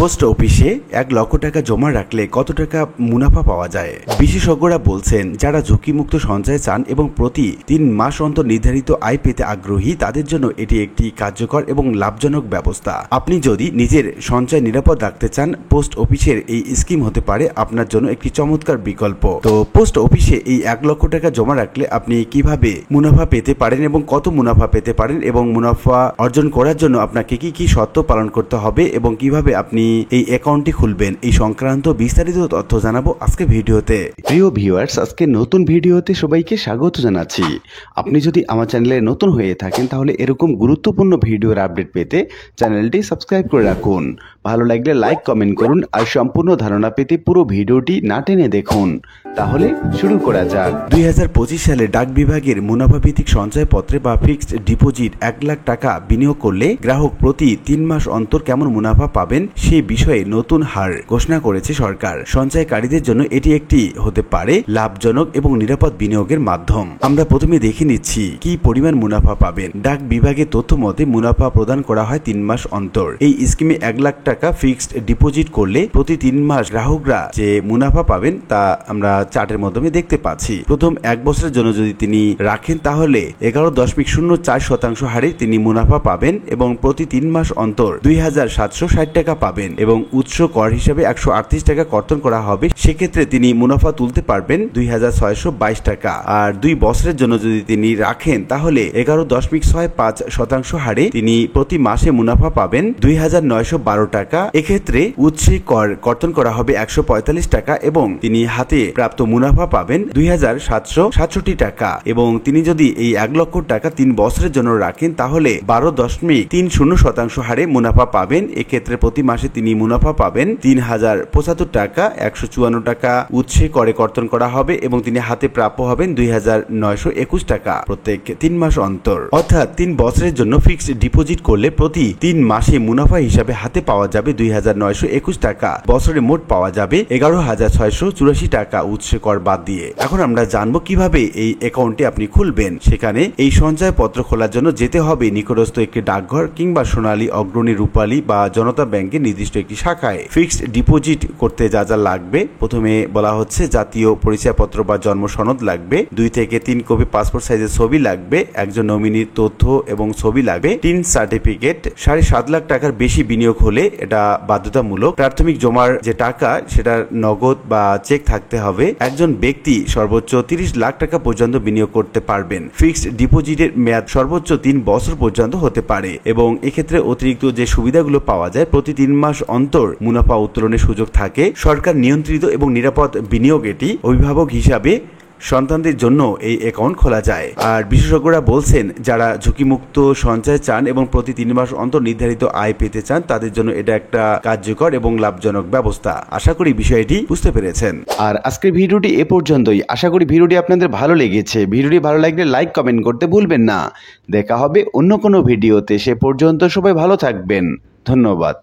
Post অফিসে 1 লক্ষ টাকা জমা রাখলে কত টাকা মুনাফা পাওয়া যায়? বিশেষজ্ঞরা বলছেন, যারা ঝুঁকিমুক্ত সঞ্চয় চান এবং প্রতি 3 মাস অন্তর নির্ধারিত আয় পেতে আগ্রহী, তাদের জন্য এটি একটি কার্যকর এবং লাভজনক ব্যবস্থা। আপনি যদি নিজের সঞ্চয় নিরাপদ রাখতে চান, পোস্ট অফিসের এই স্কিম হতে পারে আপনার জন্য একটি চমৎকার বিকল্প। তো পোস্ট অফিসে এই 1 লক্ষ টাকা জমা রাখলে আপনি কিভাবে মুনাফা পেতে পারেন এবং কত মুনাফা পেতে পারেন এবং মুনাফা অর্জন করার জন্য আপনাকে কি শর্ত পালন করতে হবে এবং কিভাবে আপনি এই অ্যাকাউন্টটি খুলবেন, এই সংক্রান্ত বিস্তারিত তথ্য জানাবো আজকে ভিডিওতে। প্রিয় ভিউয়ার্স, আজকে নতুন ভিডিওতে সবাইকে স্বাগত জানাচ্ছি। আপনি যদি আমার চ্যানেলে নতুন হয়ে থাকেন তাহলে এরকম গুরুত্বপূর্ণ ভিডিওর আপডেট পেতে চ্যানেলটি সাবস্ক্রাইব করে রাখুন। ভালো লাগলে লাইক কমেন্ট করুন আর সম্পূর্ণ ধারণা পেতে পুরো ভিডিওটি না টেনে দেখুন। তাহলে শুরু করা যাক। 2025 সালে ডাক বিভাগের মুনাফা ভিত্তিক সঞ্চয়পত্রে বা ফিক্সড ডিপোজিট 1 লাখ টাকা বিনিয়োগ করলে গ্রাহক প্রতি 3 মাস অন্তর কেমন মুনাফা পাবেন সেই বিষয়ে নতুন হার ঘোষণা করেছে সরকার। সঞ্চয়কারীদের জন্য এটি একটি হতে পারে লাভজনক এবং নিরাপদ বিনিয়োগের মাধ্যম। আমরা প্রথমে দেখে নিচ্ছি কি পরিমাণ মুনাফা পাবেন। ডাক বিভাগের তথ্য মতে মুনাফা প্রদান করা হয় 3 মাস অন্তর। এই স্কিমে 1 লাখ টাকা ফিক্সড ডিপোজিট করলে প্রতি 3 মাস গ্রাহকরা যে মুনাফা পাবেন তা আমরা চার্টের মাধ্যমে দেখতে পাচ্ছি। প্রথম 1 বছরের জন্য যদি তিনি রাখেন তাহলে 11.04% হারে তিনি মুনাফা পাবেন এবং প্রতি 3 মাস অন্তর 2760 টাকা পাবেন এবং উৎস কর হিসেবে 138 টাকা কর্তন করা হবে। সেক্ষেত্রে তিনি মুনাফা তুলতে পারবেন 2622 টাকা। আর 2 বছরের জন্য যদি তিনি রাখেন তাহলে 11.65% হারে তিনি প্রতি মাসে মুনাফা পাবেন 2912 টাকা। এক্ষেত্রে উৎসে কর কর্তন করা হবে 145 টাকা এবং তিনি হাতে প্রাপ্ত মুনাফা পাবেন 2767 টাকা। এবং তিনি যদি এই 1 লক্ষ টাকা 3 বছরের জন্য রাখেন তাহলে 12.30% হারে মুনাফা পাবেন। এক্ষেত্রে প্রতি মাসে তিনি মুনাফা পাবেন 3075 টাকা। 154 টাকা উৎসে করে কর্তন করা হবে এবং তিনি হাতে প্রাপ্য হবেন 2921 টাকা প্রত্যেক 3 মাস অন্তর। অর্থাৎ 3 বছরের জন্য ফিক্সড ডিপোজিট করলে প্রতি 3 মাসে মুনাফা হিসাবে হাতে পাওয়া যাবে 2921 টাকা। বছরে মোট পাওয়া যাবে 11,684 টাকা উৎসে কর বাদ দিয়ে। এখন আমরা জানবো কিভাবে এই অ্যাকাউন্টটি আপনি খুলবেন। সেখানে এই সঞ্চয়পত্র খোলার জন্য যেতে হবে নিকটস্থ একটি ডাকঘর কিংবা সোনালী, অগ্রণী, রূপালী বা জনতা ব্যাংকের নির্দিষ্ট একটি শাখায়। ফিক্সড ডিপোজিট করতে যা যা লাগবে, প্রথমে বলা হচ্ছে জাতীয় পরিচয়পত্র বা জন্ম সনদ লাগবে, 2 থেকে 3 কপি পাসপোর্ট সাইজের ছবি লাগবে, একজন নমিনির তথ্য এবং ছবি লাগবে, 3 সার্টিফিকেট, 7.5 লাখ টাকার বেশি বিনিয়োগ হলে এটা বাধ্যতামূলক। প্রাথমিক জমার যে টাকা সেটা নগদ বা চেক থাকতে হবে। একজন ব্যক্তি সর্বোচ্চ 30 লাখ টাকা পর্যন্ত বিনিয়োগ করতে পারবেন। ফিক্সড ডিপোজিটের মেয়াদ সর্বোচ্চ 3 বছর পর্যন্ত হতে পারে এবং এক্ষেত্রে অতিরিক্ত যে সুবিধাগুলো পাওয়া যায়, প্রতি 3 মাস অন্তর মুনাফা উত্তোলনের সুযোগ থাকে। সরকার নিয়ন্ত্রিত এবং নিরাপদ বিনিয়োগ এটি। অভিভাবক হিসাবে সন্তানদের জন্য এই অ্যাকাউন্ট খোলা যায়। আর বিশেষজ্ঞরা বলছেন, যারা ঝুঁকিমুক্ত সঞ্চয় চান এবং প্রতি 3 মাস অন্তর নির্ধারিত আয় পেতে চান তাদের জন্য এটা একটা কার্যকর এবং লাভজনক ব্যবস্থা। আশা করি বিষয়টি বুঝতে পেরেছেন। আর আজকের ভিডিওটি এ পর্যন্তই। আশা করি ভিডিওটি আপনাদের ভালো লেগেছে। ভিডিওটি ভালো লাগলে লাইক কমেন্ট করতে ভুলবেন না। দেখা হবে অন্য কোনো ভিডিওতে। সে পর্যন্ত সবাই ভালো থাকবেন। ধন্যবাদ।